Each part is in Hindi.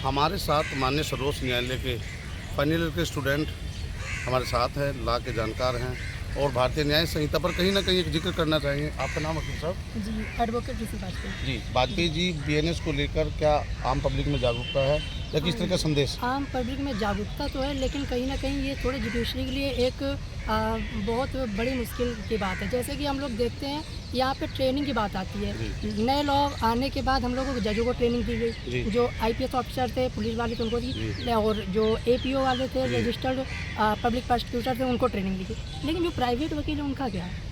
हमारे साथ माननीय सर्वोच्च न्यायालय के फाइनल ईयर के स्टूडेंट हमारे साथ हैं, लॉ के जानकार हैं और भारतीय न्याय संहिता पर कहीं ना कहीं एक जिक्र करना चाहेंगे। आपका नाम वकील साहब? जी, एडवोकेट ऋषि वाजपेयी। जी, वाजपेयी जी, बीएनएस को लेकर क्या आम पब्लिक में जागरूकता है या किस तरह का संदेश? आम पब्लिक में जागरूकता तो है, लेकिन कहीं ना कहीं ये थोड़े जुडिशरी के लिए एक बहुत बड़ी मुश्किल की बात है। जैसे कि हम लोग देखते हैं यहाँ पे ट्रेनिंग की बात आती है। नए लॉ आने के बाद हम लोगों को जजों को ट्रेनिंग दी गई, जो आईपीएस ऑफिसर थे, पुलिस वाले थे उनको दी, और जो एपीओ वाले थे, रजिस्टर्ड पब्लिक प्रोसिक्यूटर थे, उनको ट्रेनिंग दी गई। लेकिन जो प्राइवेट वकील है उनका क्या है?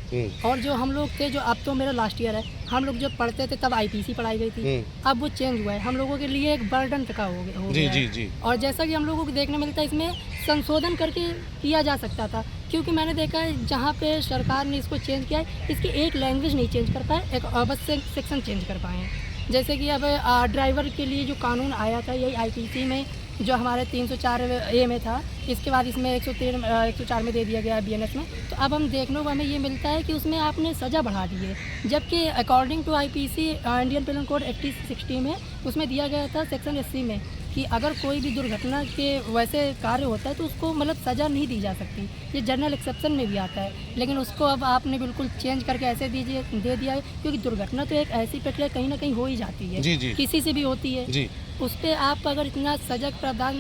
और जो हम लोग थे, जो अब तो मेरा लास्ट ईयर है, हम लोग जब पढ़ते थे तब आईपीसी पढ़ाई गई थी, अब वो चेंज हुआ है, हम लोगों के लिए एक बर्डन का हो गया है। और जैसा कि हम लोगों को देखने मिलता है, इसमें संशोधन करके किया जा सकता था, क्योंकि मैंने देखा है जहाँ पे सरकार ने इसको चेंज किया है, इसकी एक लैंग्वेज नहीं चेंज कर पाए, एक बस सेक्शन चेंज कर पाए हैं। जैसे कि अब ड्राइवर के लिए जो कानून आया था, यही आईपीसी में जो हमारे 304 ए में था, इसके बाद इसमें 104 में दे दिया गया है बीएनएस में। तो अब हम देखने को हमें ये मिलता है कि उसमें आपने सज़ा बढ़ा दी है, जबकि according to IPC Indian penal code 8060 में उसमें दिया गया था सेक्शन 80 में कि अगर कोई भी दुर्घटना के वैसे कार्य होता है तो उसको मतलब सज़ा नहीं दी जा सकती। ये जनरल एक्सेप्शन में भी आता है, लेकिन उसको अब आपने बिल्कुल चेंज करके ऐसे दे दिया है, क्योंकि दुर्घटना तो एक ऐसी प्रक्रिया कहीं ना कहीं हो ही जाती है, किसी से भी होती है। उस पर आप अगर इतना सजग प्रावधान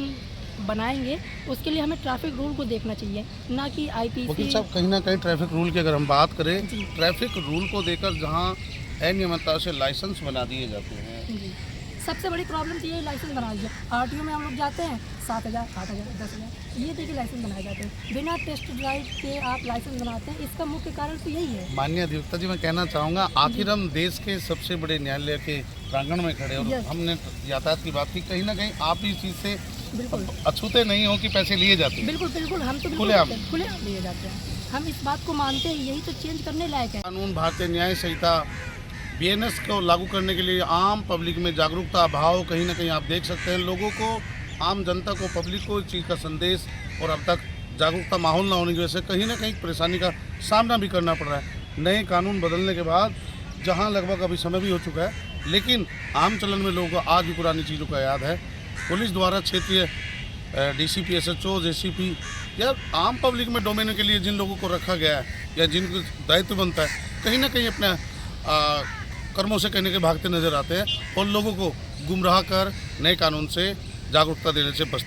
बनाएंगे, उसके लिए हमें ट्रैफिक रूल को देखना चाहिए, ना कि आईपीसी। वकील साहब, कहीं ना कहीं ट्रैफिक रूल की अगर हम बात करें, ट्रैफिक रूल को देकर जहाँ अनियमितता से लाइसेंस बना दिए जाते हैं, सबसे बड़ी प्रॉब्लम तो ये लाइसेंस बना दिया। आरटीओ में हम लोग जाते हैं 7,000, 8,000, 10,000 ये देखिए लाइसेंस बनाए जाते हैं, बिना टेस्ट ड्राइव के आप लाइसेंस बनाते हैं। इसका मुख्य कारण तो यही है। माननीय अधिवक्ता जी, मैं कहना चाहूँगा, आखिर हम देश के सबसे बड़े न्यायालय के प्रांगण में खड़े और हमने यातायात की बात की, कहीं ना कहीं आप इस चीज़ से अछूते नहीं हो कि पैसे लिए जाते हैं। बिल्कुल बिल्कुल, हम तो खुले लिए जाते हैं, हम इस बात को मानते हैं, यही तो चेंज करने लायक है। कानून भारतीय न्याय संहिता बीएनएस को लागू करने के लिए आम पब्लिक में जागरूकता अभाव कहीं ना कहीं आप देख सकते हैं। लोगों को, आम जनता को, पब्लिक को इस चीज़ का संदेश और अब तक जागरूकता माहौल ना होने की वजह से कहीं ना कहीं परेशानी का सामना भी करना पड़ रहा है। नए कानून बदलने के बाद जहां लगभग अभी समय भी हो चुका है, लेकिन आम चलन में लोगों को आज भी पुरानी चीज़ों का याद है। पुलिस द्वारा क्षेत्रीय डीसीपी, एसएचओ, जेसीपी या आम पब्लिक में डोमेन के लिए जिन लोगों को रखा गया है या जिनको दायित्व बनता है, कहीं ना कहीं अपने कर्मों से कहने के भागते नजर आते हैं और लोगों को गुमराह कर नए कानून से जागरूकता देने से बचते हैं।